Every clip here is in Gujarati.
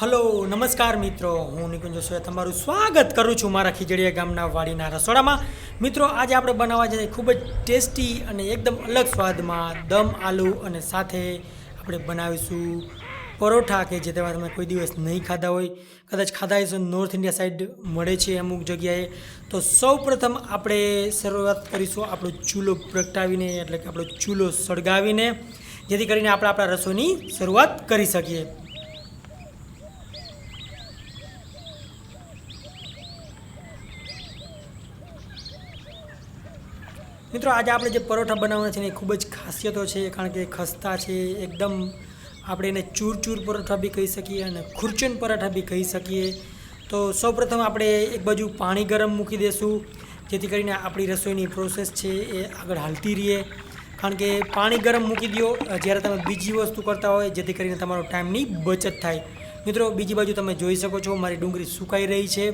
હલો નમસ્કાર મિત્રો, હું નિકુંજ જોશીએ તમારું સ્વાગત કરું છું મારા ખીજડીયા ગામના વાડીના રસોડામાં. મિત્રો, આજે આપણે બનાવવા જઈએ ખૂબ જ ટેસ્ટી અને એકદમ અલગ સ્વાદમાં દમ આલુ અને સાથે આપણે બનાવીશું પરોઠા કે જે તમે કોઈ દિવસ નહીં ખાધા હોય, કદાચ ખાધા હશો. નોર્થ ઇન્ડિયા સાઈડ મળે છે અમુક જગ્યાએ. તો સૌ પ્રથમ આપણે શરૂઆત કરીશું આપણો ચૂલો પ્રગટાવીને, એટલે કે આપણો ચૂલો સળગાવીને, જેથી કરીને આપણે આપણા રસોઈની શરૂઆત કરી શકીએ. મિત્રો, આજે આપણે જે પરોઠા બનાવવાના છે ને એ ખૂબ જ ખાસિયતો છે, કારણ કે ખસ્તા છે એકદમ. આપણે એને ચૂર પરોઠા બી કહી શકીએ અને ખુરચન પરાઠા બી કહી શકીએ. તો સૌપ્રથમ આપણે એક બાજુ પાણી ગરમ મૂકી દઈશું, જેથી કરીને આપણી રસોઈની પ્રોસેસ છે એ આગળ હાલતી રહીએ. કારણ કે પાણી ગરમ મૂકી દો જ્યારે તમે બીજી વસ્તુ કરતા હોય, જેથી કરીને તમારો ટાઈમની બચત થાય. મિત્રો, બીજી બાજુ તમે જોઈ શકો છો મારી ડુંગળી સુકાઈ રહી છે.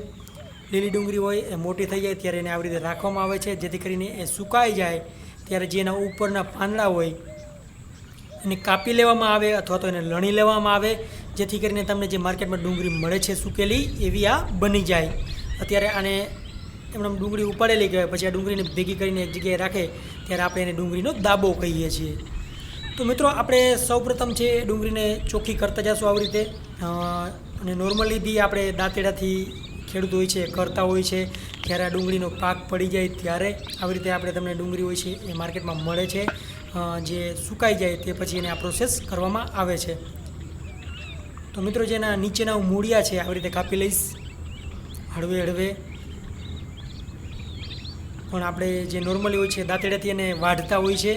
લીલી ડુંગળી હોય એ મોટી થઈ જાય ત્યારે એને આવી રીતે રાખવામાં આવે છે, જેથી કરીને એ સુકાઈ જાય ત્યારે જે એના ઉપરના પાંદડા હોય એને કાપી લેવામાં આવે અથવા તો એને લણી લેવામાં આવે, જેથી કરીને તમને જે માર્કેટમાં ડુંગળી મળે છે સુકેલી એવી આ બની જાય. અત્યારે આને એમને ડુંગળી ઉપાડેલી કહેવાય, પછી આ ડુંગળીને ભેગી કરીને એક જગ્યાએ રાખે ત્યારે આપણે એને ડુંગળીનો દાબો કહીએ છીએ. તો મિત્રો, આપણે સૌપ્રથમ છે ડુંગળીને ચોખ્ખી કરતા જઈશું આવી રીતે. અને નોર્મલી બી આપણે દાંતેડાથી ખેડૂત હોય છે કરતા હોય છે, જ્યારે આ ડુંગળીનો પાક પડી જાય ત્યારે આવી રીતે આપણે તમને ડુંગળી હોય છે એ માર્કેટમાં મળે છે. જે સુકાઈ જાય તે પછી એને આ પ્રોસેસ કરવામાં આવે છે. તો મિત્રો, જેના નીચેના મૂળિયા છે આવી રીતે કાપી લઈશ હળવે હળવે. પણ આપણે જે નોર્મલી હોય છે દાંતેડાથી એને વાઢતા હોય છે.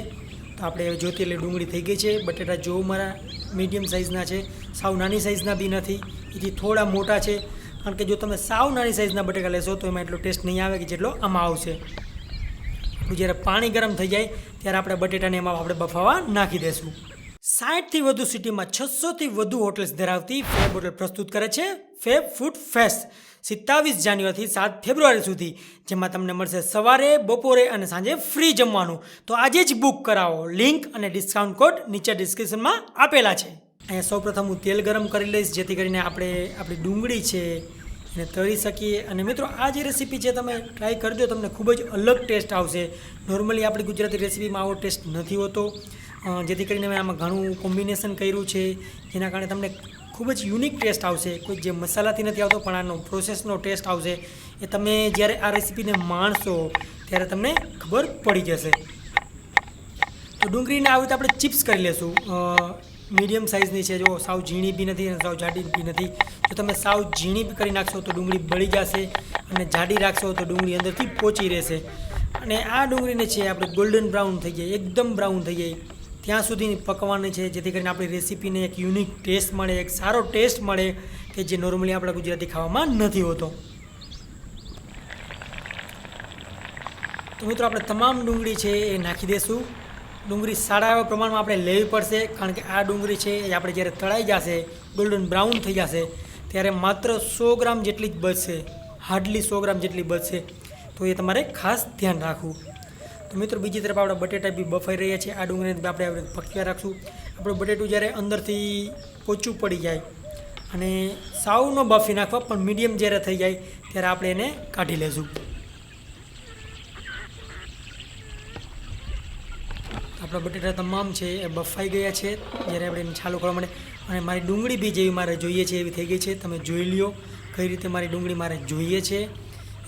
તો આપણે જોતી એટલે ડુંગળી થઈ ગઈ છે. બટેટા જો મારા મીડિયમ સાઇઝના છે, સાવ નાની સાઇઝના બી નથી, એથી થોડા મોટા છે. કારણ કે જો તમે સાવ નાની સાઇઝના બટેકા લેશો તો એમાં એટલો ટેસ્ટ નહીં આવે કે જેટલો આમાં આવશે. જ્યારે પાણી ગરમ થઈ જાય ત્યારે આપણે બટેટાને એમાં આપણે બફાવા નાખી દઈશું. 60થી વધુ સિટીમાં 600થી વધુ હોટલ્સ ધરાવતી ફેબ હોટલ પ્રસ્તુત કરે છે ફેબ ફૂડ ફેસ્ટ 27 જાન્યુઆરીથી 7 ફેબ્રુઆરી સુધી, જેમાં તમને મળશે સવારે, બપોરે અને સાંજે ફ્રી જમવાનું. તો આજે જ બુક કરાવો. લિંક અને ડિસ્કાઉન્ટ કોડ નીચે ડિસ્ક્રિપ્શનમાં આપેલા છે. અહીંયા સૌપ્રથમ હું તેલ ગરમ કરી લઈશ, જેથી કરીને આપણે આપણી ડુંગળી છે એને તળી શકીએ. અને મિત્રો, આ જે રેસીપી છે તમે ટ્રાય કરજો, તમને ખૂબ જ અલગ ટેસ્ટ આવશે. નોર્મલી આપણી ગુજરાતી રેસીપીમાં આવો ટેસ્ટ નથી હોતો, જેથી કરીને મેં આમાં ઘણું કોમ્બિનેશન કર્યું છે, જેના કારણે તમને ખૂબ જ યુનિક ટેસ્ટ આવશે. કોઈ જે મસાલાથી નથી આવતો, પણ આનો પ્રોસેસનો ટેસ્ટ આવશે. એ તમે જ્યારે આ રેસીપીને માણશો ત્યારે તમને ખબર પડી જશે. તો ડુંગળીને આવી રીતે આપણે ચિપ્સ કરી લેશું. મીડિયમ સાઇઝની છે, જો સાવ ઝીણી બી નથી અને સાવ જાડી બી નથી. જો તમે સાવ ઝીણી બી કરી નાખશો તો ડુંગળી બળી જશે, અને જાડી રાખશો તો ડુંગળી અંદરથી પોચી રહેશે. અને આ ડુંગળીને છે આપણે ગોલ્ડન બ્રાઉન થઈ જાય, એકદમ બ્રાઉન થઈ જાય ત્યાં સુધી પકવવાની છે, જેથી કરીને આપણી રેસીપીને એક યુનિક ટેસ્ટ મળે, એક સારો ટેસ્ટ મળે કે જે નોર્મલી આપણા ગુજરાતી ખાવામાં નથી હોતો. તો મિત્રો, આપણે તમામ ડુંગળી છે એ નાખી દઈશું. ડુંગળી સારા એવા પ્રમાણમાં આપણે લેવી પડશે, કારણ કે આ ડુંગળી છે એ આપણે જ્યારે તળાઈ જશે, ગોલ્ડન બ્રાઉન થઈ જશે ત્યારે માત્ર 100 ગ્રામ જેટલી જ બચશે, હાર્ડલી 100 ગ્રામ જેટલી બચશે. તો એ તમારે ખાસ ધ્યાન રાખવું. તો મિત્રો, બીજી તરફ આપણા બટેટા બી બફાઈ રહ્યા છે. આ ડુંગળીને આપણે પકવ્યા રાખશું. આપણું બટેટું જ્યારે અંદરથી પોચું પડી જાય અને સાવ ન બફી નાખવા, પણ મીડિયમ જ્યારે થઈ જાય ત્યારે આપણે એને કાઢી લઈશું. આપણા બટેટા તમામ છે એ બફાઈ ગયા છે. જ્યારે આપણે એને છાલો કરવા માંડે, અને મારી ડુંગળી બી જેવી મારે જોઈએ છે એવી થઈ ગઈ છે. તમે જોઈ લ્યો કઈ રીતે મારી ડુંગળી મારે જોઈએ છે.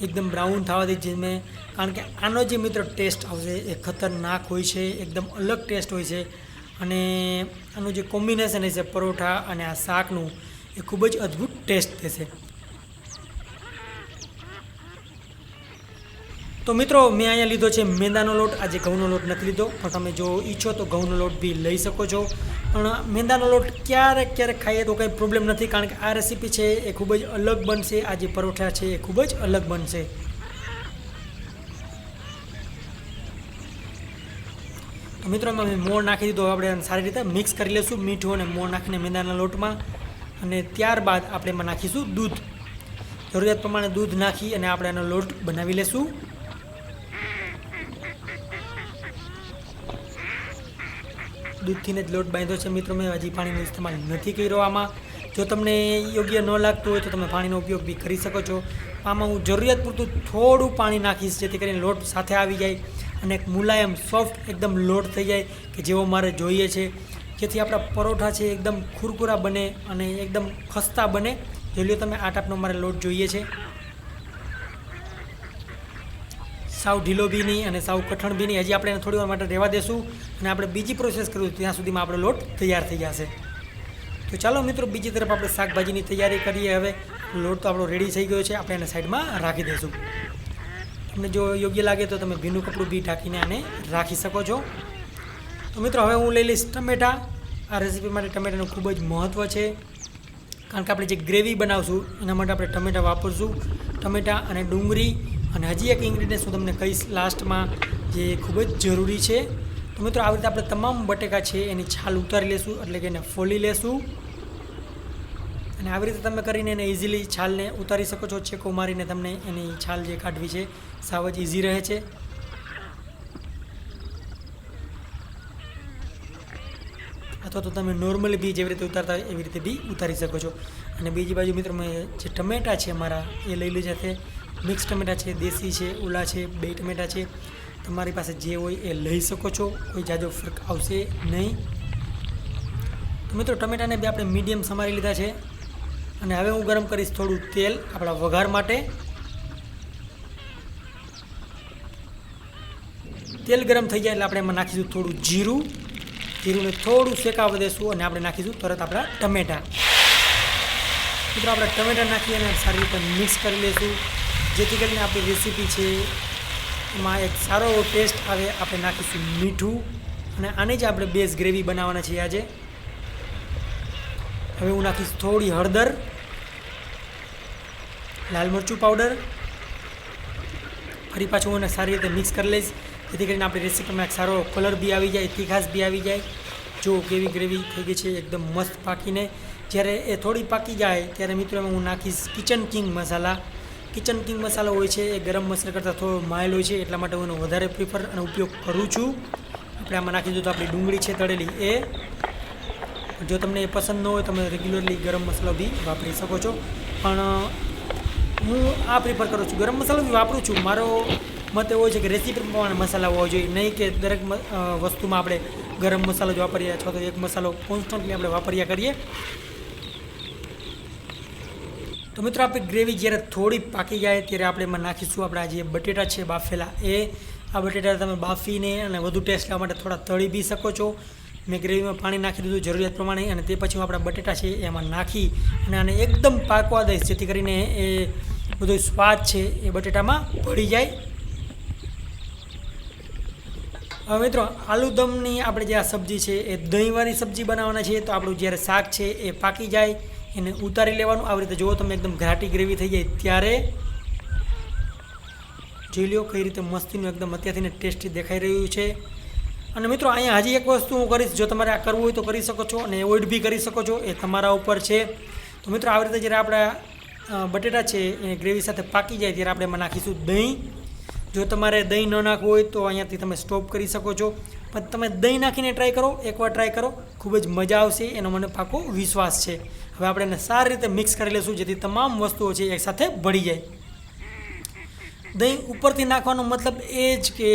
એકદમ બ્રાઉન થવા દે છે મેં, કારણ કે આનો જે મિત્રો ટેસ્ટ આવશે એ ખતરનાક હોય છે, એકદમ અલગ ટેસ્ટ હોય છે. અને આનું જે કોમ્બિનેશન હશે પરોઠા અને આ શાકનું, એ ખૂબ જ અદ્ભુત ટેસ્ટ થશે. તો મિત્રો, મેં અહીંયા લીધો છે મેંદાનો લોટ. આજે ઘઉંનો લોટ નથી લીધો, પણ તમે જો ઈચ્છો તો ઘઉંનો લોટ બી લઈ શકો છો. પણ મેંદાનો લોટ ક્યારેક ખાઈએ તો કંઈ પ્રોબ્લેમ નથી, કારણ કે આ રેસીપી છે એ ખૂબ જ અલગ બનશે. આ જે પરોઠા છે એ ખૂબ જ અલગ બનશે. તો મિત્રો, એમાં મેં મોણ નાખી દીધો. આપણે સારી રીતે મિક્સ કરી લઈશું મીઠું અને મોણ નાખીને મેંદાના લોટમાં. અને ત્યારબાદ આપણે એમાં નાખીશું દૂધ. જરૂરિયાત પ્રમાણે દૂધ નાખી અને આપણે એનો લોટ બનાવી લઈશું. દૂધથીને જ લોટ બાંધ્યો છે મિત્રો. મેં હજી પાણીનો ઇસ્તેમાલ નથી કર્યો આમાં, જો તમને યોગ્ય ન લાગતું હોય તો તમે પાણીનો ઉપયોગ બી કરી શકો છો. આમાં હું જરૂરિયાત પૂરતું થોડું પાણી નાખીશ, જેથી કરીને લોટ સાથે આવી જાય અને એક મુલાયમ સોફ્ટ એકદમ લોટ થઈ જાય કે જેવો મારે જોઈએ છે, જેથી આપણા પરોઠા છે એકદમ ખુરખુરા બને અને એકદમ ખસ્તા બને. જોઈ લો તમે, આ ટાઈપનો મારે લોટ જોઈએ છે. સાવ ઢીલો બી નહીં અને સાવ કઠણ બી નહીં. હજી આપણે એને થોડી વાર માટે રહેવા દેશું અને આપણે બીજી પ્રોસેસ કરીશું, ત્યાં સુધીમાં આપણો લોટ તૈયાર થઈ જશે. તો ચાલો મિત્રો, બીજી તરફ આપણે શાકભાજીની તૈયારી કરીએ. હવે લોટ તો આપણો રેડી થઈ ગયો છે, આપણે એને સાઈડમાં રાખી દઈશું. તમને જો યોગ્ય લાગે તો તમે ભીનું કપડું બી ઢાંકીને આને રાખી શકો છો. તો મિત્રો, હવે હું લઈ લઈશ ટમેટાં. આ રેસીપી માટે ટમેટાનું ખૂબ જ મહત્ત્વ છે, કારણ કે આપણે જે ગ્રેવી બનાવશું એના માટે આપણે ટમેટાં વાપરશું. ટમેટાં અને ડુંગળી અને હજી એક ઇન્ગ્રીડિયન્ટ્સ હું તમને કહીશ લાસ્ટમાં, જે ખૂબ જ જરૂરી છે. તો મિત્રો, આવી રીતે આપણે તમામ બટેકા છે એની છાલ ઉતારી લેશું, એટલે કે એને ફોલી લેશું. અને આવી રીતે તમે કરીને એને ઇઝીલી છાલને ઉતારી શકો છો. ચેકો મારીને તમને એની છાલ જે કાઢવી છે સાવ જ ઇઝી રહે છે. અથવા તો તમે નોર્મલી બી જેવી રીતે ઉતારતા હોય એવી રીતે બી ઉતારી શકો છો. અને બીજી બાજુ મિત્રો, મેં જે ટમેટાં છે મારા એ લઈ લીધા છે. મિક્સ ટમેટાં છે, દેશી છે, ઓલા છે, 2 ટમેટાં છે. તમારી પાસે જે હોય એ લઈ શકો છો, કોઈ જાજો ફરક આવશે નહીં. તો મિત્રો, ટમેટાને બી આપણે મીડિયમ સમારી લીધા છે. અને હવે હું ગરમ કરીશ થોડું તેલ આપણા વઘાર માટે. તેલ ગરમ થઈ જાય એટલે આપણે એમાં નાખીશું થોડું જીરું. જીરુંને થોડું શેકાવા દેશું અને આપણે નાખીશું તરત આપણા ટમેટાં. મિત્રો, આપણે ટમેટાં નાખી અને સારી રીતે મિક્સ કરી લઈશું, જેથી કરીને આપણી રેસીપી છે એમાં એક સારો એવો ટેસ્ટ આવે. આપણે નાખીશું મીઠું અને આની જ આપણે બેઝ ગ્રેવી બનાવવાના છીએ આજે. હવે હું નાખીશ થોડી હળદર, લાલ મરચું પાવડર. ફરી પાછું હું એને સારી રીતે મિક્સ કરી લઈશ, જેથી કરીને આપણી રેસીપીમાં એક સારો કલર બી આવી જાય, તીખાશ બી આવી જાય. જો કેવી ગ્રેવી થઈ ગઈ છે એકદમ મસ્ત પાકીને. જ્યારે એ થોડી પાકી જાય ત્યારે મિત્રો એમાં હું નાખીશ કિચન કિંગ મસાલા. કિચન કિંગ મસાલો હોય છે એ ગરમ મસાલા કરતાં થોડો માઇલ્ડ હોય છે, એટલા માટે હું એનો વધારે પ્રિફર અને ઉપયોગ કરું છું. આપણે આમાં નાખી દઉં તો આપણી ડુંગળી છે તળેલી એ. જો તમને એ પસંદ ન હોય તમે રેગ્યુલરલી ગરમ મસાલો બી વાપરી શકો છો, પણ હું આ પ્રિફર કરું છું. ગરમ મસાલો બી વાપરું છું. મારો મત એવો છે કે રેસીપી પ્રમાણે મસાલા હોવા જોઈએ, નહીં કે દરેક વસ્તુમાં આપણે ગરમ મસાલો જ વાપરીએ અથવા તો એક મસાલો કોન્સ્ટન્ટલી આપણે વાપર્યા કરીએ. તો મિત્રો, આપણી ગ્રેવી જ્યારે થોડી પાકી જાય ત્યારે આપણે એમાં નાખીશું આપણા જે બટેટા છે બાફેલા એ. આ બટેટા તમે બાફીને અને વધુ ટેસ્ટ લાવવા માટે થોડા તળી બી શકો છો. મેં ગ્રેવીમાં પાણી નાખી દીધું જરૂરિયાત પ્રમાણે, અને તે પછી હું આપણા બટેટા છે એમાં નાખી અને આને એકદમ પાકવા દઈશ, જેથી કરીને એ બધો સ્વાદ છે એ બટેટામાં ભળી જાય. હવે મિત્રો, આલુદમની આપણે જે આ સબ્જી છે એ દહીંવાળી સબ્જી બનાવવાના છે. તો આપણું જ્યારે શાક છે એ પાકી જાય એને ઉતારી લેવાનું. આવી રીતે જુઓ તમે, એકદમ ઘાટી ગ્રેવી થઈ જાય ત્યારે જોઈ લો કઈ રીતે મસ્તીનું એકદમ અત્યારથી ટેસ્ટી દેખાઈ રહ્યું છે. અને મિત્રો, અહીંયા હજી એક વસ્તુ હું કરીશ. જો તમારે આ કરવું હોય તો કરી શકો છો અને એવોઇડ બી કરી શકો છો, એ તમારા ઉપર છે. તો મિત્રો, આવી રીતે જ્યારે આપણા બટેટા છે એ ગ્રેવી સાથે પાકી જાય ત્યારે આપણે એમાં નાખીશું દહીં. જો તમારે દહીં ન નાખવું હોય તો અહીંયાથી તમે સ્ટોપ કરી શકો છો, પણ તમે દહીં નાખીને ટ્રાય કરો, એકવાર ટ્રાય કરો, ખૂબ જ મજા આવશે, એનો મને પાકો વિશ્વાસ છે. હવે આપણે એને સારી રીતે મિક્સ કરી લઈશું, જેથી તમામ વસ્તુઓ છે એકસાથે ભળી જાય. દહીં ઉપરથી નાખવાનો મતલબ એ જ કે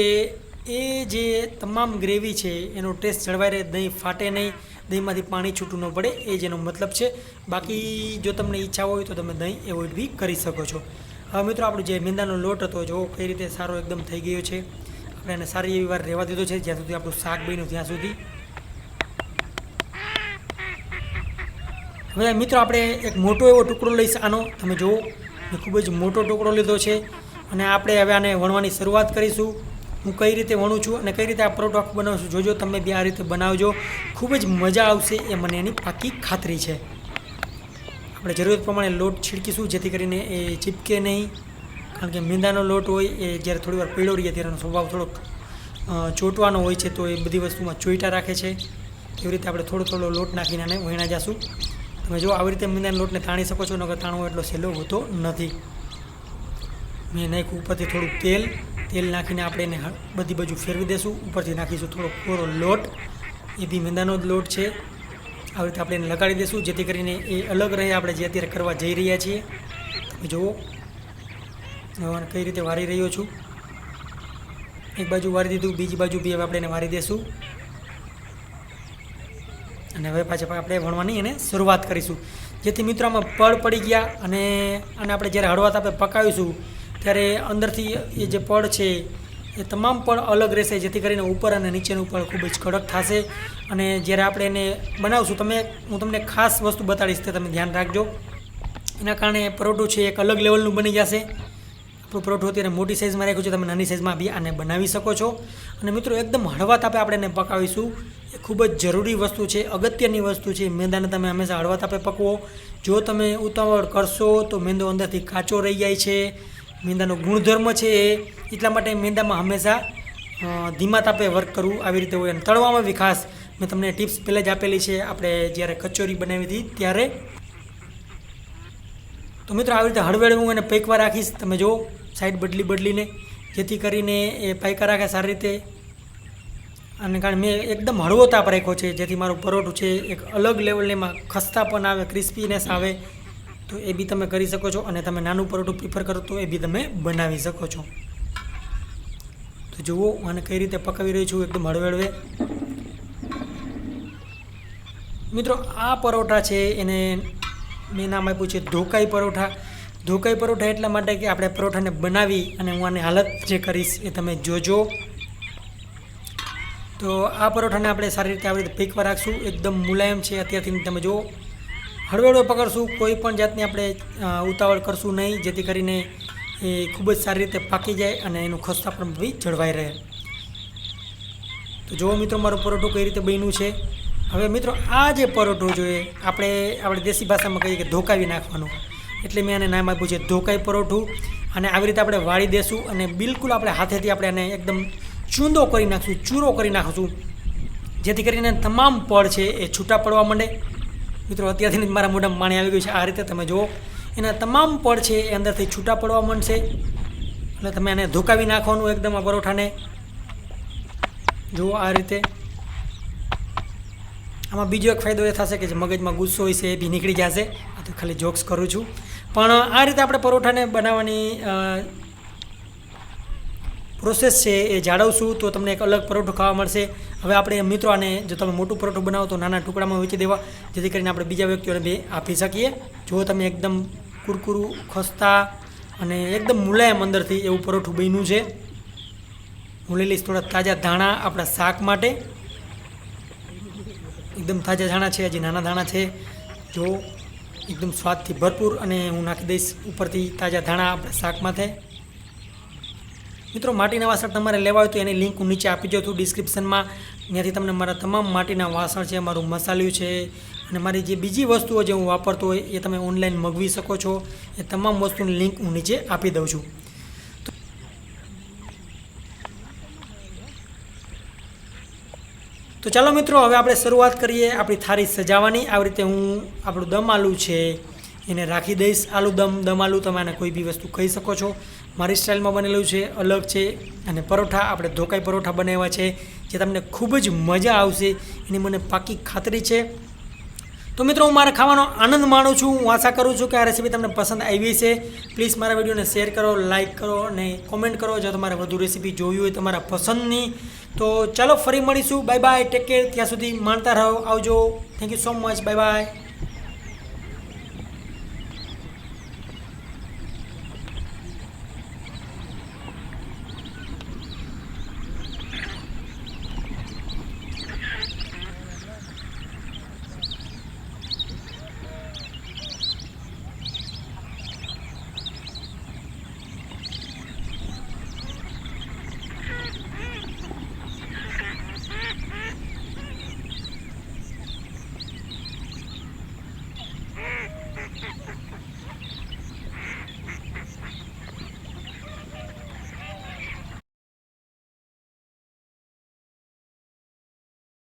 એ જે તમામ ગ્રેવી છે એનો ટેસ્ટ જળવાઈ રહે, દહીં ફાટે નહીં, દહીંમાંથી પાણી છૂટું ન પડે, એ જ એનો મતલબ છે. બાકી જો તમને ઈચ્છા હોય તો તમે દહીં એવોઇડ બી કરી શકો છો. હવે મિત્રો, આપણો જે મેંદાનો લોટ હતો જો કઈ રીતે સારો એકદમ થઈ ગયો છે. આપણે એને સારી એવી વાર રહેવા દીધો છે, જ્યાં સુધી આપણું શાક બન્યું ત્યાં સુધી. હવે મિત્રો, આપણે એક મોટો એવો ટુકડો લઈશ આનો. તમે જુઓ, મેં ખૂબ જ મોટો ટુકડો લીધો છે અને આપણે હવે આને વણવાની શરૂઆત કરીશું. હું કઈ રીતે વણું છું અને કઈ રીતે આ પરોઠો આખું બનાવું છું, જોજો તમે બી આ રીતે બનાવજો, ખૂબ જ મજા આવશે, એ મને એની પાકી ખાતરી છે. આપણે જરૂરત પ્રમાણે લોટ છીડકીશું, જેથી કરીને એ ચીપકે નહીં, કારણ કે મેંદાનો લોટ હોય એ જ્યારે થોડી વાર પીળો રહીએ ત્યારે એનો સ્વભાવ થોડોક ચોંટવાનો હોય છે, તો એ બધી વસ્તુમાં ચોંટા રાખે છે. એવી રીતે આપણે થોડો થોડો લોટ નાખીને આને વણ્યા જશું. તમે જો આવી રીતે મેંદાના લોટને તાણી શકો છો, નકર તાણવો એટલો સહેલો હોતો નથી. મેં નાખ્યું ઉપરથી થોડું તેલ નાખીને આપણે એને બધી બાજુ ફેરવી દઈશું. ઉપરથી નાખીશું થોડો કોરો લોટ, એ બી મેંદાનો જ લોટ છે. આવી રીતે આપણે એને લગાડી દઈશું, જેથી કરીને એ અલગ રહે આપણે જે અત્યારે કરવા જઈ રહ્યા છીએ. તમે જુઓ કઈ રીતે વારી રહ્યો છું. એક બાજુ વારી દીધું, બીજી બાજુ બી હવે આપણે એને વારી દઈશું અને હવે પાછા આપણે વણવાની એને શરૂઆત કરીશું, જેથી મિત્રો આમાં પડ પડી ગયા અને આપણે જ્યારે હળવા તાપે પકાવીશું ત્યારે અંદરથી એ જે પડ છે એ તમામ પડ અલગ રહેશે, જેથી કરીને ઉપર અને નીચેનું પડ ખૂબ જ કડક થશે. અને જ્યારે આપણે એને બનાવશું હું તમને ખાસ વસ્તુ બતાડીશ, તે તમે ધ્યાન રાખજો. એના કારણે પરોઠું છે એક અલગ લેવલનું બની જશે. આપણું પરોઠું અત્યારે મોટી સાઇઝમાં રાખ્યું છે, તમે નાની સાઇઝમાં બી આને બનાવી શકો છો. અને મિત્રો એકદમ હળવા તાપે આપણે એને પકાવીશું, એ ખૂબ જ જરૂરી વસ્તુ છે, અગત્યની વસ્તુ છે. મેંદાને તમે હંમેશા હળવા તાપે પકવો. જો તમે ઉતાવળ કરશો તો મેંદો અંદરથી કાચો રહી જાય છે. મેંદાનો ગુણધર્મ છે એટલા માટે મેંદામાં હંમેશા ધીમા તાપે વર્ક કરવું આવી રીતે હોય. અને તળવામાં બી ખાસ મેં તમને ટિપ્સ પહેલાં જ આપેલી છે, આપણે જ્યારે કચોરી બનાવી હતી ત્યારે. તો મિત્રો આવી રીતે હળવેળ હું એને પૈકવા રાખીશ. તમે જુઓ સાઈડ બદલીને, જેથી કરીને એ પાયકા રાખે સારી રીતે. અને કારણ મેં એકદમ હળવો તાપ રાખ્યો છે, જેથી મારું પરોઠું છે એક અલગ લેવલમાં ખસ્તા પણ આવે, ક્રિસ્પીનેસ આવે. તો એ બી તમે કરી શકો છો. અને તમે નાનું પરોઠું પ્રિફર કરો તો એ બી તમે બનાવી શકો છો. તો જુઓ અને કઈ રીતે પકાવી રહી છું એકદમ હળવે. મિત્રો આ પરોઠા છે એને મેં નામ આપ્યું છે ધોકાઈ પરોઠા. ધોકાઈ પરોઠા એટલા માટે કે આપણે પરોઠાને બનાવી અને હું આની હાલત જે કરીશ એ તમે જોજો. તો આ પરોઠાને આપણે સારી રીતે આવી રીતે પીકવા રાખશું. એકદમ મુલાયમ છે અત્યારથી, તમે જુઓ હળવેળો પકડશું, કોઈ પણ જાતની આપણે ઉતાવળ કરશું નહીં, જેથી કરીને એ ખૂબ જ સારી રીતે પાકી જાય અને એનું ખસ્તા પણ બી જળવાઈ રહે. તો જુઓ મિત્રો મારું પરોઠું કઈ રીતે બન્યું છે. હવે મિત્રો આ જે પરોઠું જોઈએ આપણે દેશી ભાષામાં કહીએ કે ધોકાવી નાખવાનું, એટલે મેં આને નામ આપ્યું છે ધોકાઈ પરોઠું. અને આવી રીતે આપણે વાળી દેશું અને બિલકુલ આપણે હાથેથી આપણે એને એકદમ ચૂંદો કરી નાખશું, ચૂરો કરી નાખશું, જેથી કરીને તમામ પડ છે એ છૂટા પડવા માંડે. મિત્રો અત્યારથી જ મારા મોઢામાં પાણી આવી ગયું છે. આ રીતે તમે જુઓ એના તમામ પડ છે એ અંદરથી છૂટા પડવા માંડશે. એટલે તમે એને ધોકાવી નાખવાનું એકદમ આ પરોઠાને. જુઓ આ રીતે. આમાં બીજો એક ફાયદો એ થશે કે જે મગજમાં ગુસ્સો હોય છે એ બી નીકળી જશે. આ તો ખાલી જોક્સ કરું છું, પણ આ રીતે આપણે પરોઠાને બનાવવાની પ્રોસેસ છે એ જાળવશું તો તમને એક અલગ પરોઠું ખાવા મળશે. હવે આપણે મિત્રો આને જો તમે મોટું પરોઠું બનાવો તો નાના ટુકડામાં વેચી દેવા, જેથી કરીને આપણે બીજા વ્યક્તિઓને બી આપી શકીએ. જો તમે એકદમ કુરકુરું, ખસ્તા અને એકદમ મુલાયમ અંદરથી એવું પરોઠું બન્યું છે. હું લઈ લઈશ થોડા તાજા ધાણા આપણા શાક માટે. એકદમ તાજા ધાણા છે, હજી નાના ધાણા છે. જો એકદમ સ્વાદથી ભરપૂર. અને હું નાખી દઈશ ઉપરથી તાજા ધાણા આપણા શાકમાંથી. મિત્રો માટીના વાસણ તમારે લેવા હોય તો એની લિંક હું નીચે આપી દઉં છું ડિસ્ક્રિપ્શનમાં. ત્યાંથી તમને મારા તમામ માટીના વાસણ છે, મારું મસાલિયું છે અને મારી જે બીજી વસ્તુઓ જે હું વાપરતો હોય એ તમે ઓનલાઈન મગવી શકો છો. એ તમામ વસ્તુની લિંક હું નીચે આપી દઉં છું. તો ચાલો મિત્રો હવે આપણે શરૂઆત કરીએ આપણી થાળી સજાવવાની. આવી રીતે હું આપણું દમ આલુ છે એને રાખી દઈશ. દમ આલુ તમે આને કોઈ બી વસ્તુ કહી શકો છો. મારી સ્ટાઇલમાં બનેલું છે, અલગ છે. અને પરોઠા આપણે ધોકાઈ પરોઠા બનાવ્યા છે, જે તમને ખૂબ જ મજા આવશે એની મને પાકી ખાતરી છે. તો મિત્રો હું મારા ખાવાનો આનંદ માણું છું. હું આશા કરું છું કે આ રેસીપી તમને પસંદ આવી છે. પ્લીઝ મારા વિડીયોને શેર કરો, લાઇક કરો અને કોમેન્ટ કરો જો તમારે વધુ રેસીપી જોવી હોય તમારા પસંદની. તો ચાલો ફરી મળીશું. Bye bye, take care. ત્યાં સુધી માણતા રહો. આવજો. Thank you so much. Bye bye.